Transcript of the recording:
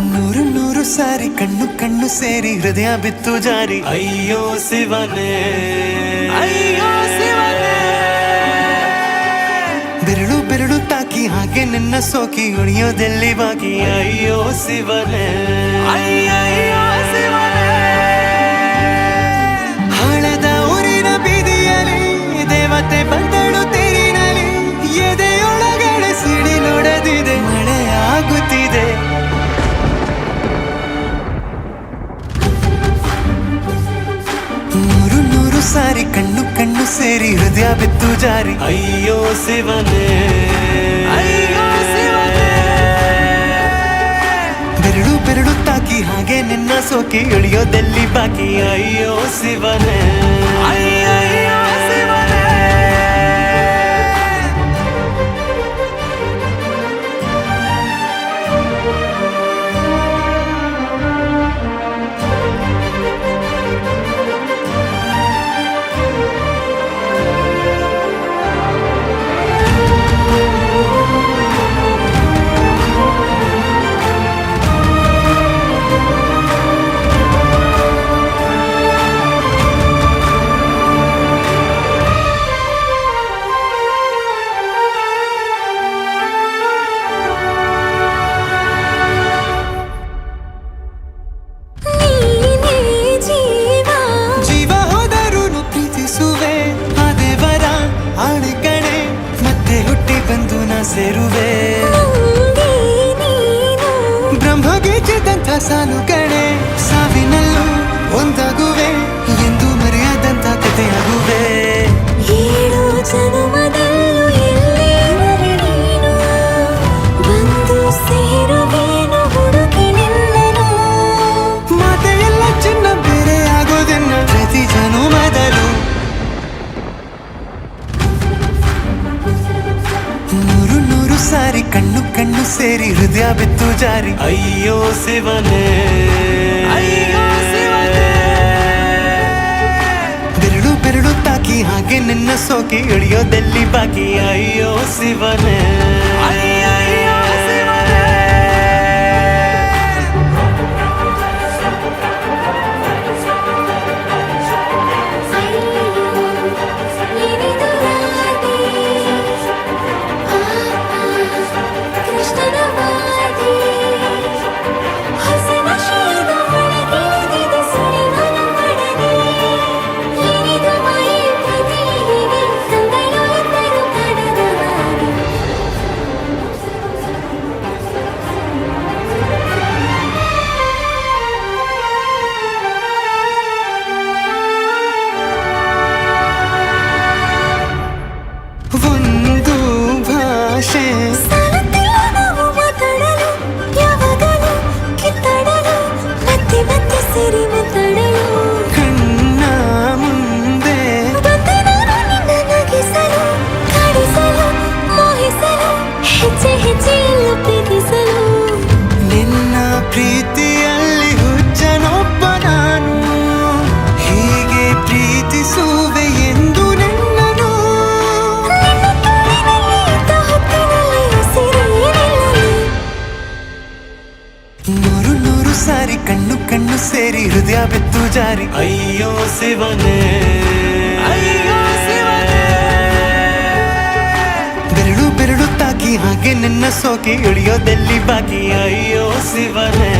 ನೂರು ನೂರು ಸಾರಿ ಕಣ್ಣು ಕಣ್ಣು ಸೇರಿ ಹೃದಯ ಬಿತ್ತು ಜಾರಿ. ಅಯ್ಯೋ ಶಿವನೇ, ಅಯ್ಯೋ ಶಿವನೇ. ಬೆರಳು ಬೆರಳು ತಾಕಿ ಹಾಗೆ ನಿನ್ನ ಸೋಕಿ ಉಳಿಯೋದೆಲ್ಲಿ ಬಾಕಿ. ಅಯ್ಯೋ ಶಿವನೇ, ಅಯ್ಯಯ್ಯೋ ಶಿವನೇ. ಹಳದ ಊರಿನ ಬೀದಿಯಲ್ಲಿ ದೇವತೆ ಬಂದಳು ತೇರಿನಲ್ಲಿ. ಎದೆಯೊಳಗಡೆ ಸಿಡಿ ನೋಡದಿದೆ, ಮಳೆ ಆಗುತ್ತಿದೆ. ನೂರು ನೂರು ಸಾರಿ ಕಣ್ಣು ಕಣ್ಣು ಸೇರಿ ಹೃದಯ ಬಿತ್ತು ಜಾರಿ. ಅಯ್ಯೋ ಶಿವನೇ, ಅಯ್ಯೋ ಶಿವನೇ. ಬೆರಳು ಬೆರಳು ತಾಕಿ ಹಾಗೆ ನಿನ್ನ ಸೋಕಿ ಇಳಿಯೋದೆಲ್ಲಿ ಬಾಕಿ. ಅಯ್ಯೋ ಶಿವನೇ, ಅಯ್ಯಯ್ಯೋ ಶಿವನೇ. ಸೇರುವೆ ಬ್ರಹ್ಮಗೀಚಿದಂಥ ಸಾಲು ಕಣೆ. ಸಾವಿನಲ್ಲೂ ಒಂದಾಗುವೆ ಎಂದು ಮರೆಯದಂಥ ಕಥೆಯಾಗುವೆ. ಏಳು ಜನುಮದಲ್ಲೂ ಎಲ್ಲೇ ನೀನು ಬಂದು ಸೇರುವೇನು ಹುಡುಕಿ ನಿನ್ನನು. ಮಾತೆಯೆಲ್ಲ ಚಿನ್ನ ಬೇರೆ ಆಗೋದೆನ್ನ ಪ್ರತಿ ಜನುಮದಲ್ಲೂ. ನೂರು ನೂರು ಸಾರಿ ಕಣ್ಣು ಕಣ್ಣು ಸೇರಿ ಹೃದಯ ಬಿತ್ತು ಜಾರಿ. ಅಯ್ಯೋ ಶಿವನೇ, ಅಯ್ಯೋ ಶಿವನೇ. ಬೆರಳು ಬೆರಳು ತಾಕಿ ಹಾಗೆ ನಿನ್ನ ಸೋಕಿ ಇಳಿಯೋದೆಲ್ಲಿ ಬಾಕಿ. ಅಯ್ಯೋ ಶಿವನೇ, ಅಯ್ಯಯ್ಯೋ ಶಿವನೇ. ಒಂದು ಭಾಷೆ ಮಾತಾಡಲು ಯಾವಾಗಲೂ ಕಿತ್ತಾಡಲು ಮತ್ತೆ ಮತ್ತೆ ಸೇರಿ ಮಾತಾಡಲು. ಕಣ್ಣ ಮುಂದೆ ಬಂದೆ ನಾನು ನಿನ್ನ ನಗಿಸಲು, ಕಾಡಿಸಲು, ಮೋಹಿಸಲು, ಹೆಜ್ಜೆ ಹೆಜ್ಜೆಯಲ್ಲೂ ಪ್ರೀತಿಸಲು. ನಿನ್ನ ಪ್ರೀತಿಯಲ್ಲಿ ಹುಚ್ಚನೊಬ್ಬ ನಾನು. ಹೀಗೆ ಪ್ರೀತಿಸುವೆ ಎಂದು ನಿನ್ನನು. ನೂರು ನೂರು ಸಾರಿ ಕಣ್ಣು ಕಣ್ಣು ಸೇರಿ ಹೃದಯ ಬಿತ್ತು ಜಾರಿ. ಅಯ್ಯೋ ಶಿವನೇ, ಅಯ್ಯೋ ಶಿವನೇ. ಬೆರಳು ಬೆರಳು ತಾಕಿ ಹಾಗೆ ನಿನ್ನ ಸೋಕಿ ಇಳಿಯೋದೆಲ್ಲಿ ಬಾಕಿ. ಅಯ್ಯೋ ಶಿವನೇ.